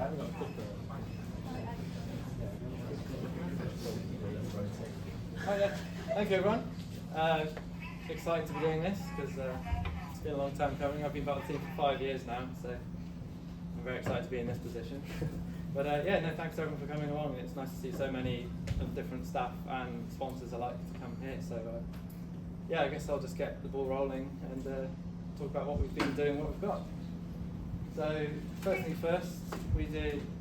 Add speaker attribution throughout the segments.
Speaker 1: haven't got a clicker. Oh yeah, thank you everyone. Excited to be doing this because it's been a long time coming. I've been part of the team for 5 years now, so I'm very excited to be in this position. But yeah, no, thanks everyone for coming along. It's nice to see so many of different staff and sponsors alike to come here. So yeah, I guess I'll just get the ball rolling and talk about what we've been doing, what we've got. So first thing first, we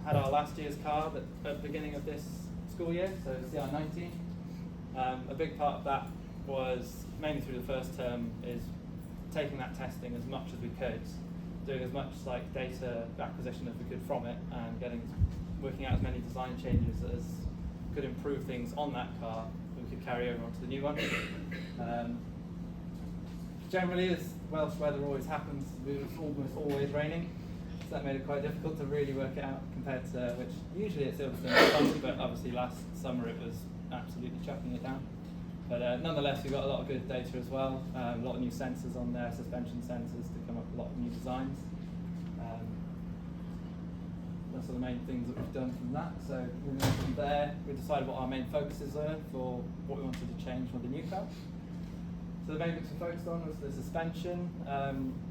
Speaker 1: had our last year's car at the beginning of this school year, so CR20. A big part of that was, mainly through the first term, is taking that testing as much as we could, doing as much like data acquisition as we could from it, and working out as many design changes as could improve things on that car that we could carry over onto the new one. Generally, as Welsh weather always happens, it was almost always raining, so that made it quite difficult to really work it out compared to which usually it's Silverstone and sunny, but obviously last summer it was absolutely chucking it down. But nonetheless, we got a lot of good data as well, a lot of new sensors on there, suspension sensors to come up with a lot of new designs. Those are the main things that we've done from that. So moving on from there, we decided what our main focuses were for what we wanted to change for the new car. So the main bits we focused on was the suspension.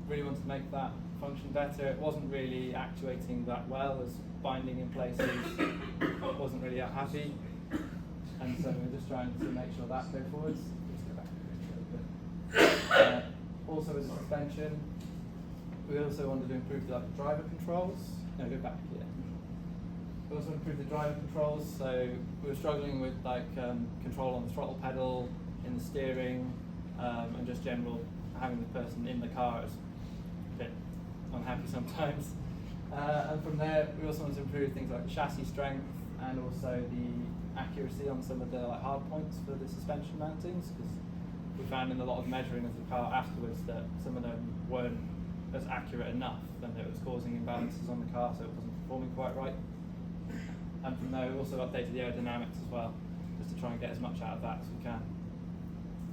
Speaker 1: Really wanted to make that function better. It wasn't really actuating that well, as binding in places wasn't really that happy. And so we're just trying to make sure that goes forwards. Just go back a little bit. Also with the suspension, we also wanted to improve the driver controls. No, go back here. We also improved the driver controls, so we were struggling with control on the throttle pedal, in the steering, and just general having the person in the car is a bit unhappy sometimes. And from there, we also wanted to improve things like the chassis strength and also the accuracy on some of the hard points for the suspension mountings, because we found in a lot of measuring of the car afterwards that some of them weren't as accurate enough, and it was causing imbalances on the car, so it wasn't performing quite right. And from there, we also updated the aerodynamics as well, just to try and get as much out of that as we can.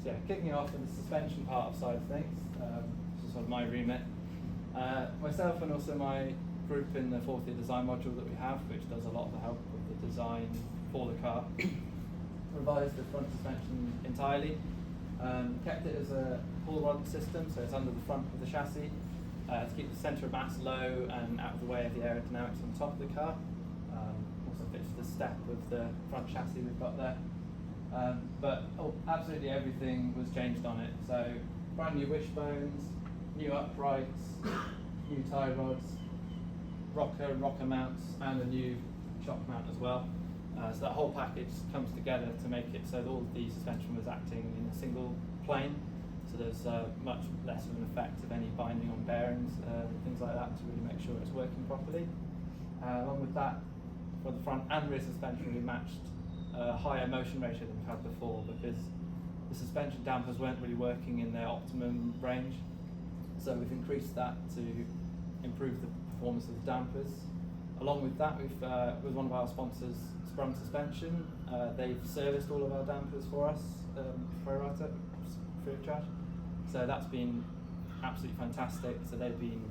Speaker 1: So yeah, kicking off with the suspension part of side of things, which is sort of my remit. Myself and also my group in the fourth year design module that we have, which does a lot of the help with the design for the car, revised the front suspension entirely, kept it as a pull rod system, so it's under the front of the chassis, to keep the centre of mass low and out of the way of the aerodynamics on top of the car. Also fits the step of the front chassis we've got there. But absolutely everything was changed on it. So brand new wishbones, new uprights, new tie rods, rocker mounts, and a new shock mount as well. So that whole package comes together to make it so that all the suspension was acting in a single plane. So there's much less of an effect of any binding on bearings, things like that, to really make sure it's working properly. Along with that, for the front and rear suspension, we matched a higher motion ratio than we've had before, because the suspension dampers weren't really working in their optimum range. So we've increased that to improve the performance of the dampers. Along with that, we've with one of our sponsors, Sprung Suspension, they've serviced all of our dampers for us, pro rata, free of charge. So that's been absolutely fantastic. So they've been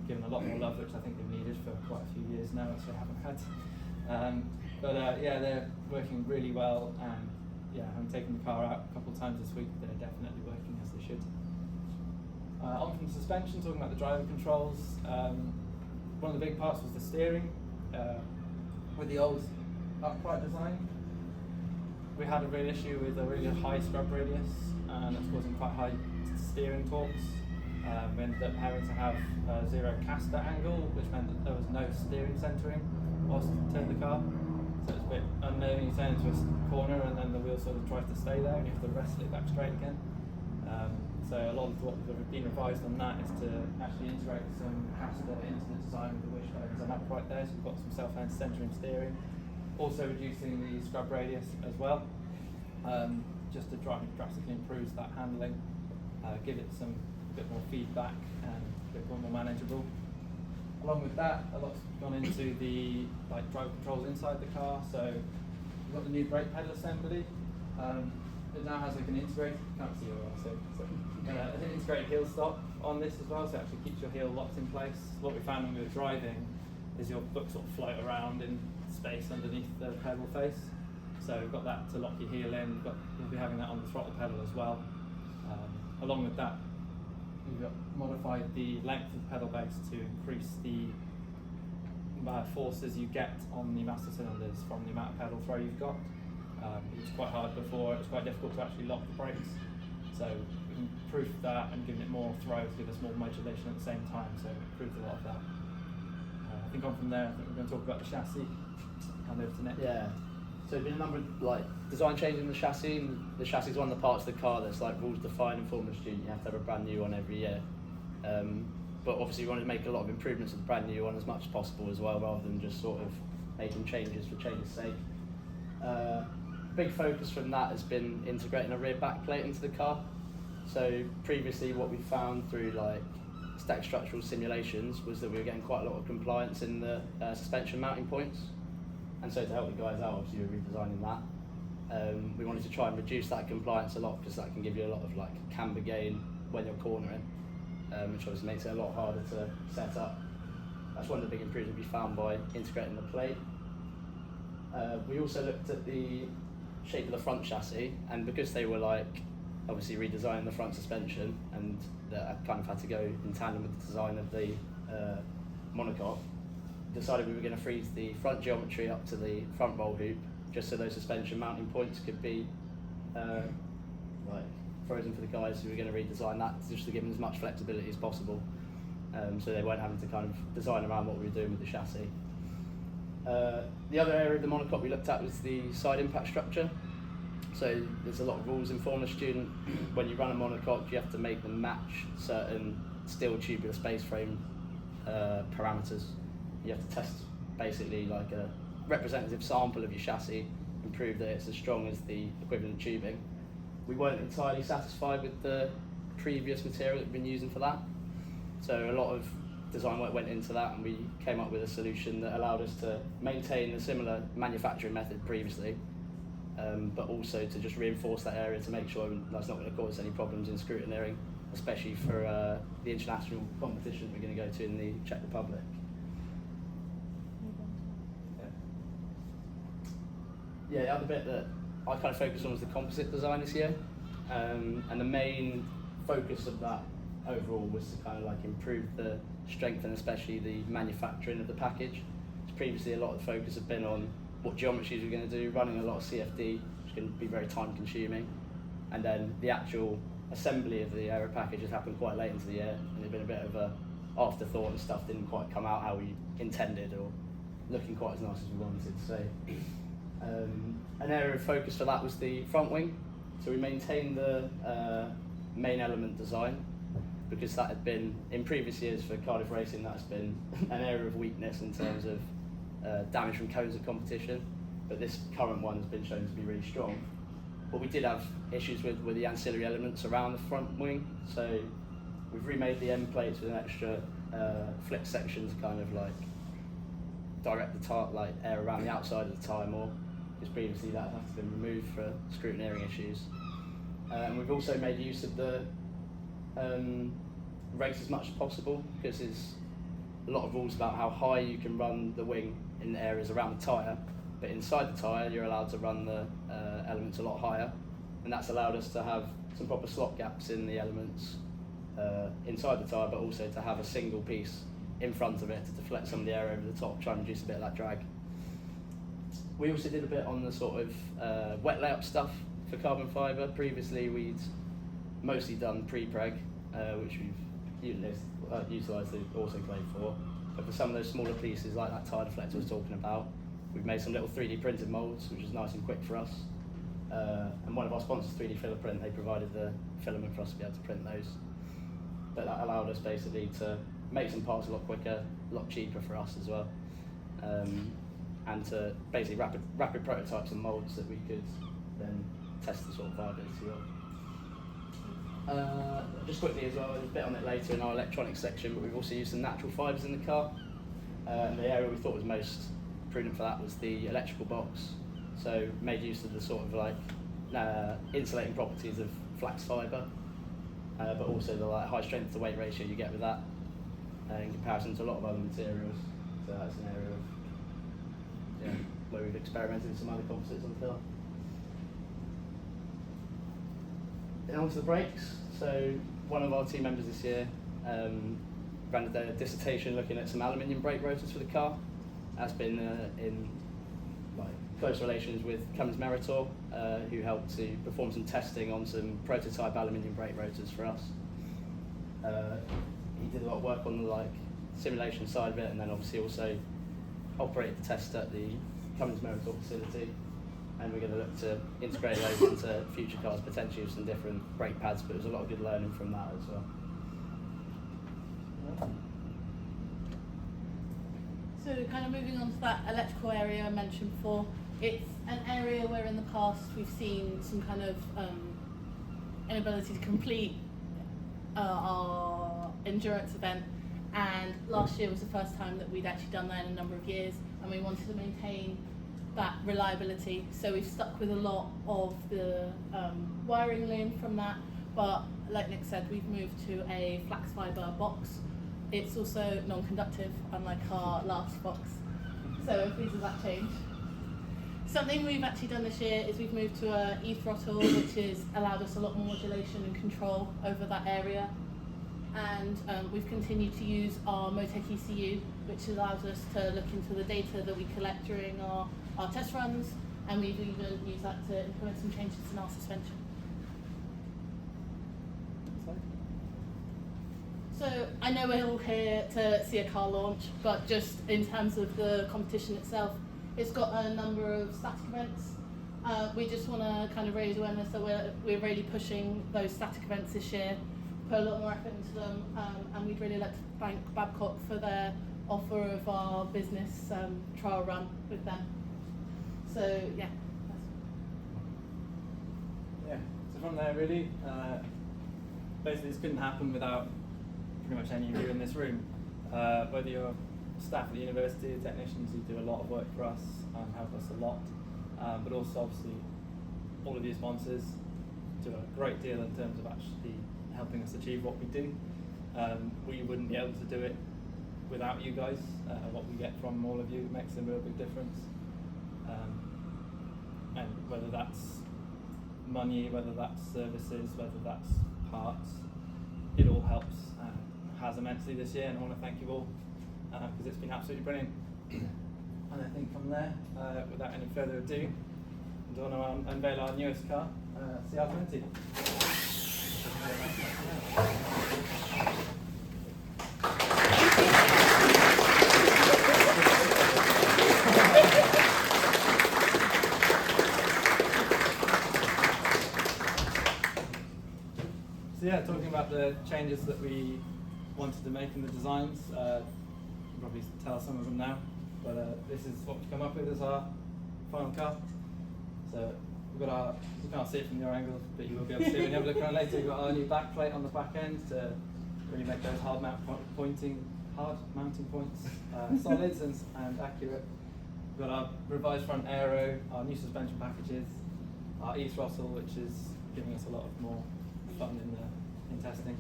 Speaker 1: given a lot more love, which I think they've needed for quite a few years now, which they haven't had. Yeah, they're working really well, and yeah, having taken the car out a couple of times this week, they're definitely working as they should. On from suspension, talking about the driver controls, one of the big parts was the steering. With the old upright design, we had a real issue with a really high scrub radius, and it's causing quite high steering torques. We ended up having to have a zero caster angle, which meant that there was no steering centering whilst you turned the car. So it's a bit unnerving. You turn into a corner and then the wheel sort of tries to stay there and you have to wrestle it back straight again. So a lot of what we've been revised on that is to actually integrate some caster into the design of the wishbones and upright there, so we've got some self-hand centering steering. Also reducing the scrub radius as well, just to try and drastically improve that handling, give it some bit more feedback and a bit more manageable. Along with that, a lot's gone into the drive controls inside the car. So we've got the new brake pedal assembly. It now has an integrated, can't see an integrated heel stop on this as well, so it actually keeps your heel locked in place. What we found when we were driving is your foot sort of float around in space underneath the pedal face. So we've got that to lock your heel in. We'll be having that on the throttle pedal as well. Along with that, we've modified the length of the pedal base to increase the forces you get on the master cylinders from the amount of pedal throw you've got. It was quite hard before, it was quite difficult to actually lock the brakes. So we improved that and given it more throw to give us more modulation at the same time, so it improved a lot of that. I think on from there, I think we're going to talk about the chassis. Hand over to Nick.
Speaker 2: Yeah. So there's been a number of like design changes in the chassis. And the chassis is one of the parts of the car that's like rules defined and Formula Student. You have to have a brand new one every year. But obviously we wanted to make a lot of improvements with the brand new one as much as possible as well, rather than just sort of making changes for change's sake. Big focus from that has been integrating a rear back plate into the car. So previously what we found through like static structural simulations was that we were getting quite a lot of compliance in the suspension mounting points. And so to help the guys out, obviously we're redesigning that. We wanted to try and reduce that compliance a lot because that can give you a lot of like camber gain when you're cornering, which obviously makes it a lot harder to set up. That's one of the big improvements we found by integrating the plate. We also looked at the shape of the front chassis, and because they were like obviously redesigning the front suspension, and that kind of had to go in tandem with the design of the monocoque, decided we were going to freeze the front geometry up to the front roll hoop, just so those suspension mounting points could be like frozen for the guys who were going to redesign that, just to give them as much flexibility as possible, so they weren't having to kind of design around what we were doing with the chassis. The other area of the monocoque we looked at was the side impact structure. So there's a lot of rules in Formula Student. When you run a monocoque, you have to make them match certain steel tubular space frame parameters. You have to test basically like a representative sample of your chassis and prove that it's as strong as the equivalent tubing. We weren't entirely satisfied with the previous material that we've been using for that. So a lot of design work went into that, and we came up with a solution that allowed us to maintain a similar manufacturing method previously, but also to just reinforce that area to make sure that's not going to cause any problems in scrutineering, especially for the international competition we're going to go to in the Czech Republic. Yeah, the other bit that I kind of focused on was the composite design this year, and the main focus of that overall was to kind of like improve the strength and especially the manufacturing of the package. Previously a lot of the focus had been on what geometries we're going to do, running a lot of CFD, which can be very time consuming, and then the actual assembly of the aero package has happened quite late into the year, and it's been a bit of a afterthought, and stuff didn't quite come out how we intended or looking quite as nice as we wanted. So an area of focus for that was the front wing. So we maintained the main element design, because that had been, in previous years for Cardiff racing, that's been an area of weakness in terms of damage from cones at competition, but this current one has been shown to be really strong. What we did have issues with were the ancillary elements around the front wing, so we've remade the end plates with an extra flip section to kind of like direct the like air around the outside of the tyre more, because previously that had to been removed for scrutineering issues. And we've also made use of the race as much as possible, because there's a lot of rules about how high you can run the wing in the areas around the tyre, but inside the tyre you're allowed to run the elements a lot higher, and that's allowed us to have some proper slot gaps in the elements inside the tyre, but also to have a single piece in front of it to deflect some of the air over the top, try and reduce a bit of that drag. We also did a bit on the sort of wet layup stuff for carbon fibre. Previously we'd mostly done pre-preg, which we've utilised the autoclave for, but for some of those smaller pieces like that tyre deflector I was talking about, we've made some little 3D printed moulds, which is nice and quick for us. And one of our sponsors, 3D Filler Print, they provided the filament for us to be able to print those. But that allowed us basically to make some parts a lot quicker, a lot cheaper for us as well, and to basically rapid prototypes and moulds that we could then test the sort of viability of. Just quickly as well, there's a bit on it later in our electronics section, but we've also used some natural fibres in the car. And the area we thought was most prudent for that was the electrical box. So made use of the sort of like insulating properties of flax fibre, but also the like high strength to weight ratio you get with that in comparison to a lot of other materials. So that's an area of where we've experimented with some other composites on the car. Then on to the brakes. So one of our team members this year ran a dissertation looking at some aluminium brake rotors for the car. That's been in close relations with Cummins Meritor, who helped to perform some testing on some prototype aluminium brake rotors for us. He did a lot of work on the simulation side of it, and then obviously also operated the test at the Cummins Meritor facility. And we're going to look to integrate those into future cars, potentially with some different brake pads, but there's a lot of good learning from that as well.
Speaker 3: So kind of moving on to that electrical area I mentioned before, it's an area where in the past we've seen some kind of inability to complete our endurance event, and last year was the first time that we'd actually done that in a number of years, and we wanted to maintain that reliability. So we've stuck with a lot of the wiring loom from that, but like Nick said, we've moved to a flax fibre box. It's also non-conductive, unlike our last box. So pleased with that change. Something we've actually done this year is we've moved to a e-throttle, which has allowed us a lot more modulation and control over that area. And we've continued to use our Motec ECU, which allows us to look into the data that we collect during our test runs, and we've even used that to implement some changes in our suspension. So I know we're all here to see a car launch, but just in terms of the competition itself, it's got a number of static events. We just want to kind of raise awareness that we're really pushing those static events this year, put a lot more effort into them, and we'd really like to thank Babcock for their offer of our business trial run with them. So yeah.
Speaker 1: Yeah, so from there really, basically this couldn't happen without pretty much any of you in this room. Whether you're staff at the university, technicians who do a lot of work for us and help us a lot, but also obviously all of you sponsors do a great deal in terms of actually helping us achieve what we do. We wouldn't be able to do it without you guys. What we get from all of you makes a real big difference. And whether that's money, whether that's services, whether that's parts, it all helps and has immensely this year, and I want to thank you all because it's been absolutely brilliant. And I think from there, without any further ado, I want to unveil our newest car, CR20. So yeah, talking about the changes that we wanted to make in the designs, you can probably tell some of them now, but this is what we've come up with as our final car. So we've got our, you can't see it from your angle, but you will be able to see it when you have a look around later. We've got our new back plate on the back end to really make those hard mounting points solid and accurate. We've got our revised front aero, our new suspension packages, our e-throttle, which is giving us a lot of more fun in testing.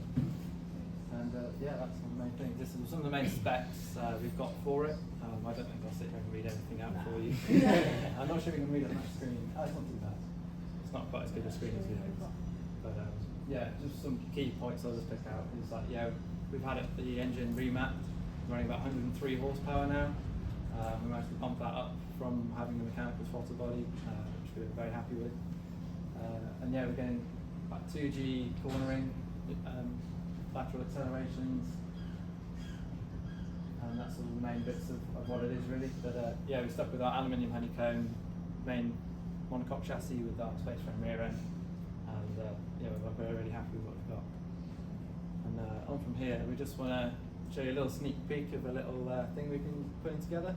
Speaker 1: And yeah, that's some of the main things. This is some of the main specs we've got for it. I don't think I'll sit here and read everything out for you. I'm not sure we can read on that screen. It's not too bad. It's not quite as good a screen as we hoped. But yeah, just some key points I'll just pick out. Is like, yeah, we've had the engine remapped, running about 103 horsepower now. We managed to bump that up from having the mechanical throttle body, which we're very happy with. And yeah, we're getting about 2G cornering, lateral accelerations, and that's all the main bits of what it is really. But yeah, we stuck with our aluminium honeycomb main monocoque chassis with our space frame rear end, and yeah, we're really happy with what we've got. And on from here, we just want to show you a little sneak peek of a little thing we've been putting together.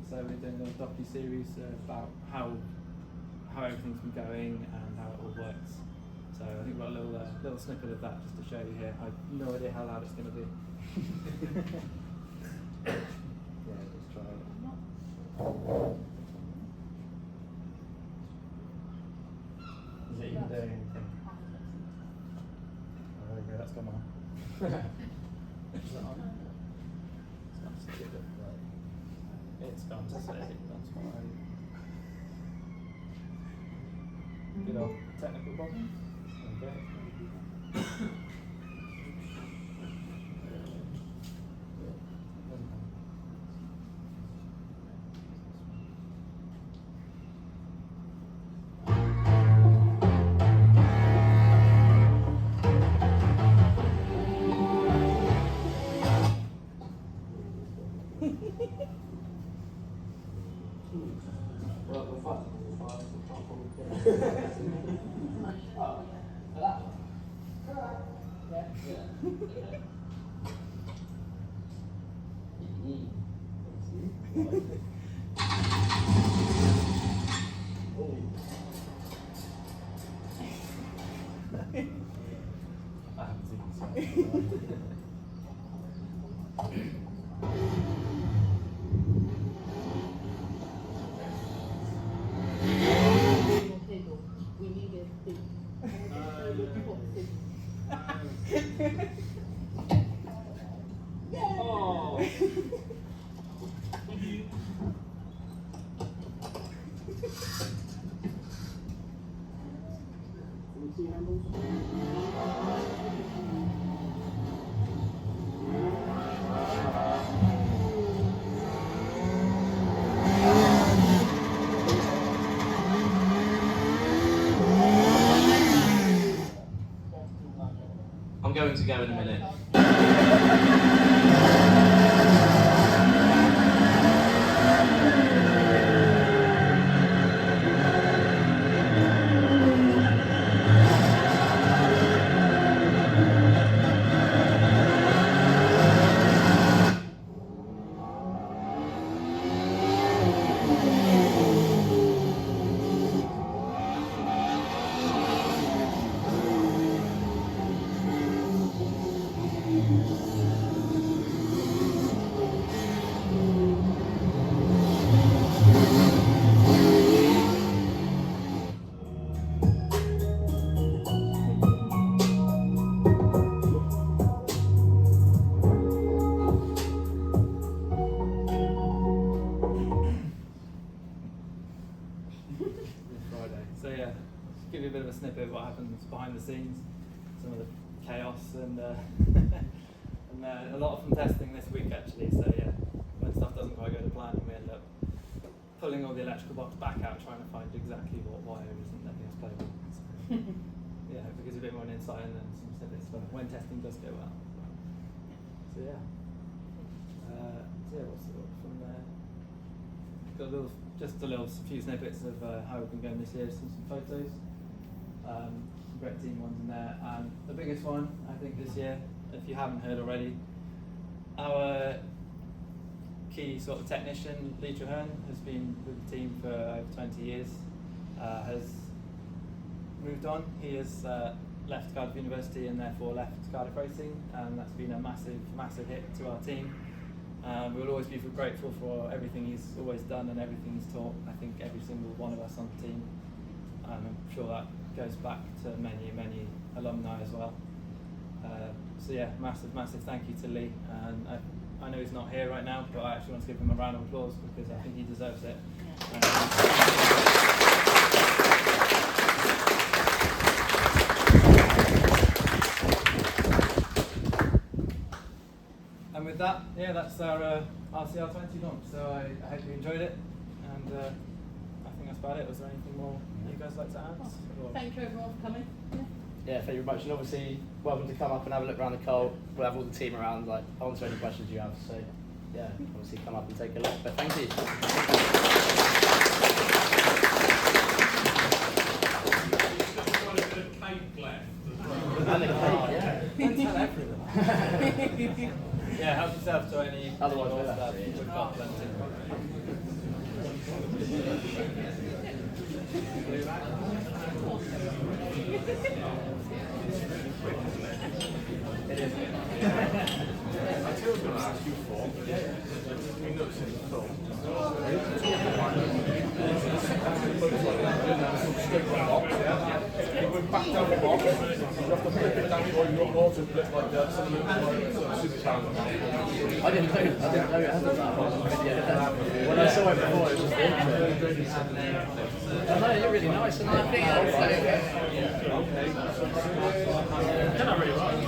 Speaker 1: So we're doing a little docu-series about how everything's been going and how it all works. So I think we've got a little snippet of that just to show you here. I have no idea how loud it's going to be. Yeah, let's try it. Is it even doing anything? Oh, there we go, that's gone on. Is that on? It's not it's gone to say that's fine. Good old technical problem. Okay.
Speaker 3: We needed big.
Speaker 1: Oh.
Speaker 2: I'm going to go in a minute.
Speaker 1: Friday. So yeah, just give you a bit of a snippet of what happens behind the scenes, some of the chaos and a lot from testing this week actually. So yeah, when stuff doesn't quite go to plan, we end up pulling all the electrical box back out, trying to find exactly what wire isn't letting us play with. So, yeah, it gives a bit more insight and then some snippets for when testing does go well. So yeah. What's from there? Got a few snippets of how we've been going this year, some photos, some great team ones in there, and the biggest one I think this year, if you haven't heard already, our key sort of technician, Lee Traherne, has been with the team for over 20 years, has moved on. He has left Cardiff University and therefore left Cardiff Racing, and that's been a massive hit to our team. We'll always be grateful for everything he's always done and everything he's taught. I think every single one of us on the team. I'm sure that goes back to many alumni as well. So yeah, massive thank you to Lee. And I know he's not here right now, but I actually want to give him a round of applause because I think he deserves it. And with that, yeah, that's our CR20 launch. So I hope you enjoyed it, and I think that's about it. Was there anything more you guys like to add?
Speaker 3: Thank you everyone for coming.
Speaker 2: Yeah, thank you very much, and obviously welcome to come up and have a look around the coal. We'll have all the team around, like answer any questions you have. So yeah, obviously come up and take a look. But thank you. And the cake, yeah.
Speaker 1: Don't tell everyone. Yeah, help yourself to any
Speaker 2: Otherwise,
Speaker 1: more
Speaker 2: we'll
Speaker 1: stuff.
Speaker 2: have to, yeah.
Speaker 1: We've got plenty.
Speaker 4: We're back down the box. you have to flip it down or you auto flip like that, some of the super challenge.
Speaker 2: I didn't know it had that. Yeah. When I saw it before, it was just I know, you're really nice, isn't it?
Speaker 3: I think that's so good.
Speaker 4: Can I really like?